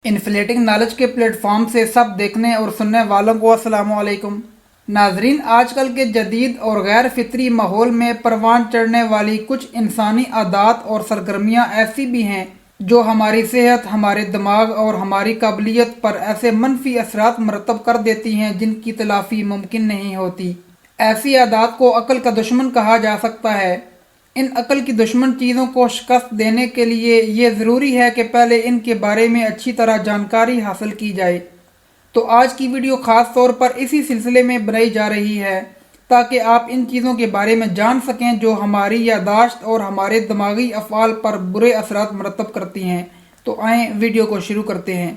انفلیٹنگ knowledge کے plate form سے سب دیکھنے اور سننے والوں کو السلام علیکم ناظرین۔ آج کل کے جدید اور غیر فطری ماحول میں پروان چڑھنے والی کچھ انسانی عادات اور سرگرمیاں ایسی بھی ہیں جو ہماری صحت، ہمارے دماغ اور ہماری قابلیت پر ایسے منفی اثرات مرتب کر دیتی ہیں جن کی تلافی ممکن نہیں ہوتی۔ ایسی عادات کو عقل کا دشمن کہا جا سکتا ہے۔ ان عقل کی دشمن چیزوں کو شکست دینے کے لیے یہ ضروری ہے کہ پہلے ان کے بارے میں اچھی طرح جانکاری حاصل کی جائے۔ تو آج کی ویڈیو خاص طور پر اسی سلسلے میں بنائی جا رہی ہے تاکہ آپ ان چیزوں کے بارے میں جان سکیں جو ہماری یادداشت اور ہمارے دماغی افعال پر برے اثرات مرتب کرتی ہیں۔ تو آئیں ویڈیو کو شروع کرتے ہیں۔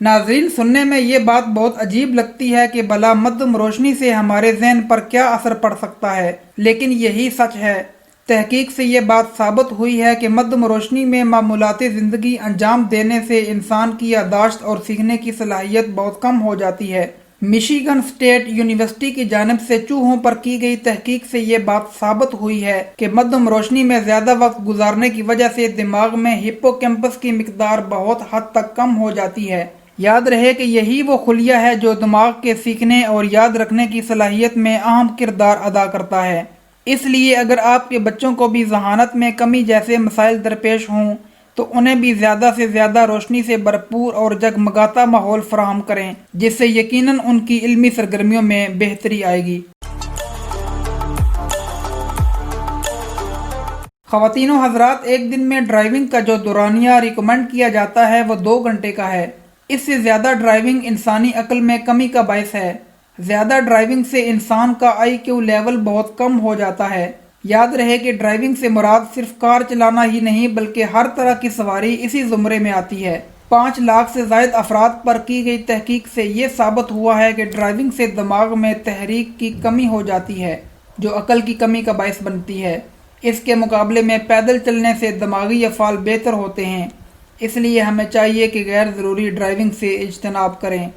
ناظرین، سننے میں یہ بات بہت عجیب لگتی ہے کہ بھلا مدھم روشنی سے ہمارے ذہن پر کیا اثر پڑ سکتا ہے، لیکن یہی سچ ہے۔ تحقیق سے یہ بات ثابت ہوئی ہے کہ مدھم روشنی میں معمولات زندگی انجام دینے سے انسان کی یادداشت اور سیکھنے کی صلاحیت بہت کم ہو جاتی ہے۔ مشیگن اسٹیٹ یونیورسٹی کی جانب سے چوہوں پر کی گئی تحقیق سے یہ بات ثابت ہوئی ہے کہ مدھم روشنی میں زیادہ وقت گزارنے کی وجہ سے دماغ میں ہپوکیمپس کی مقدار بہت حد تک کم ہو جاتی ہے۔ یاد رہے کہ یہی وہ خلیہ ہے جو دماغ کے سیکھنے اور یاد رکھنے کی صلاحیت میں اہم کردار ادا کرتا ہے۔ اس لیے اگر آپ کے بچوں کو بھی ذہانت میں کمی جیسے مسائل درپیش ہوں تو انہیں بھی زیادہ سے زیادہ روشنی سے بھرپور اور جگمگاتا ماحول فراہم کریں، جس سے یقیناً ان کی علمی سرگرمیوں میں بہتری آئے گی۔ خواتین و حضرات، ایک دن میں ڈرائیونگ کا جو دورانیہ ریکمینڈ کیا جاتا ہے وہ 2 گھنٹے کا ہے۔ اس سے زیادہ ڈرائیونگ انسانی عقل میں کمی کا باعث ہے۔ زیادہ ڈرائیونگ سے انسان کا آئی کیو لیول بہت کم ہو جاتا ہے۔ یاد رہے کہ ڈرائیونگ سے مراد صرف کار چلانا ہی نہیں بلکہ ہر طرح کی سواری اسی زمرے میں آتی ہے۔ 5 لاکھ سے زائد افراد پر کی گئی تحقیق سے یہ ثابت ہوا ہے کہ ڈرائیونگ سے دماغ میں تحریک کی کمی ہو جاتی ہے جو عقل کی کمی کا باعث بنتی ہے۔ اس کے مقابلے میں پیدل چلنے سے دماغی افعال بہتر ہوتے ہیں، اس لیے ہمیں چاہیے کہ غیر ضروری ڈرائیونگ سے اجتناب کریں۔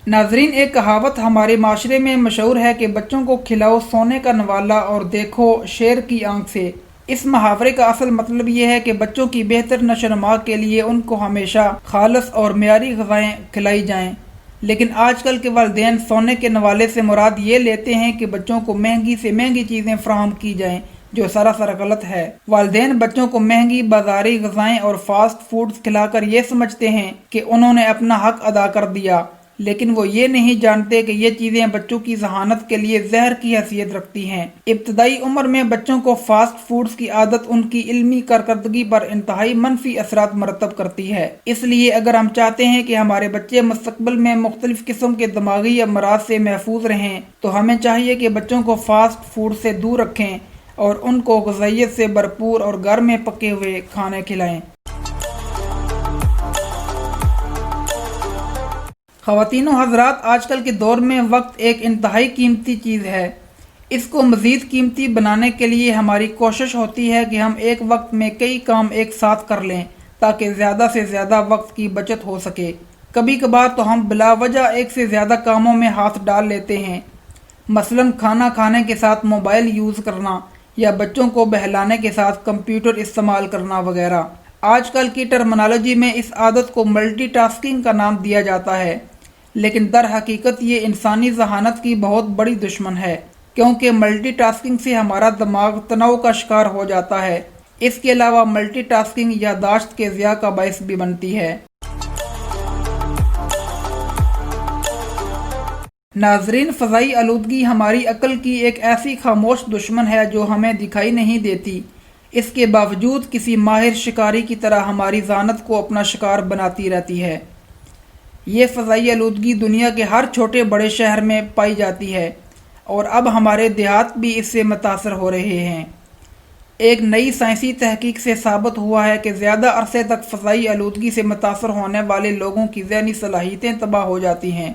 ناظرین، ایک کہاوت ہمارے معاشرے میں مشہور ہے کہ بچوں کو کھلاؤ سونے کا نوالا اور دیکھو شیر کی آنکھ سے۔ اس محاورے کا اصل مطلب یہ ہے کہ بچوں کی بہتر نشو و نما کے لیے ان کو ہمیشہ خالص اور معیاری غذائیں کھلائی جائیں، لیکن آج کل کے والدین سونے کے نوالے سے مراد یہ لیتے ہیں کہ بچوں کو مہنگی سے مہنگی چیزیں فراہم کی جائیں، جو سراسر غلط ہے۔ والدین بچوں کو مہنگی بازاری غذائیں اور فاسٹ فوڈز کھلا کر یہ سمجھتے ہیں کہ انہوں نے اپنا حق ادا کر دیا، لیکن وہ یہ نہیں جانتے کہ یہ چیزیں بچوں کی ذہانت کے لیے زہر کی حیثیت رکھتی ہیں۔ ابتدائی عمر میں بچوں کو فاسٹ فوڈز کی عادت ان کی علمی کارکردگی پر انتہائی منفی اثرات مرتب کرتی ہے۔ اس لیے اگر ہم چاہتے ہیں کہ ہمارے بچے مستقبل میں مختلف قسم کے دماغی امراض سے محفوظ رہیں تو ہمیں چاہیے کہ بچوں کو فاسٹ فوڈ سے دور رکھیں اور ان کو غذائیت سے بھرپور اور گھر میں پکے ہوئے کھانے کھلائیں۔ خواتین و حضرات، آج کل کے دور میں وقت ایک انتہائی قیمتی چیز ہے۔ اس کو مزید قیمتی بنانے کے لیے ہماری کوشش ہوتی ہے کہ ہم ایک وقت میں کئی کام ایک ساتھ کر لیں تاکہ زیادہ سے زیادہ وقت کی بچت ہو سکے۔ کبھی کبھار تو ہم بلا وجہ ایک سے زیادہ کاموں میں ہاتھ ڈال لیتے ہیں، مثلاً کھانا کھانے کے ساتھ موبائل یوز کرنا یا بچوں کو بہلانے کے ساتھ کمپیوٹر استعمال کرنا وغیرہ۔ آج کل کی ٹرمنالوجی میں اس عادت کو ملٹی ٹاسکنگ کا نام دیا جاتا ہے، لیکن در حقیقت یہ انسانی ذہانت کی بہت بڑی دشمن ہے، کیونکہ ملٹی ٹاسکنگ سے ہمارا دماغ تناؤ کا شکار ہو جاتا ہے۔ اس کے علاوہ ملٹی ٹاسکنگ یادداشت کے ضیاع کا باعث بھی بنتی ہے۔ ناظرین، فضائی آلودگی ہماری عقل کی ایک ایسی خاموش دشمن ہے جو ہمیں دکھائی نہیں دیتی، اس کے باوجود کسی ماہر شکاری کی طرح ہماری ذہانت کو اپنا شکار بناتی رہتی ہے۔ یہ فضائی آلودگی دنیا کے ہر چھوٹے بڑے شہر میں پائی جاتی ہے اور اب ہمارے دیہات بھی اس سے متاثر ہو رہے ہیں۔ ایک نئی سائنسی تحقیق سے ثابت ہوا ہے کہ زیادہ عرصے تک فضائی آلودگی سے متاثر ہونے والے لوگوں کی ذہنی صلاحیتیں تباہ ہو جاتی ہیں۔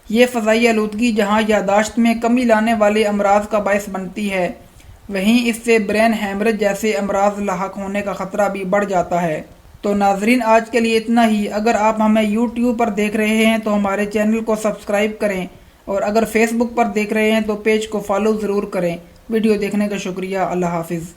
یہ فضائی آلودگی جہاں یادداشت میں کمی لانے والے امراض کا باعث بنتی ہے، وہیں اس سے برین ہیمریج جیسے امراض لاحق ہونے کا خطرہ بھی بڑھ جاتا ہے۔ تو ناظرین آج کے لیے اتنا ہی۔ اگر آپ ہمیں یوٹیوب پر دیکھ رہے ہیں تو ہمارے چینل کو سبسکرائب کریں، اور اگر فیس بک پر دیکھ رہے ہیں تو پیج کو فالو ضرور کریں۔ ویڈیو دیکھنے کا شکریہ۔ اللہ حافظ۔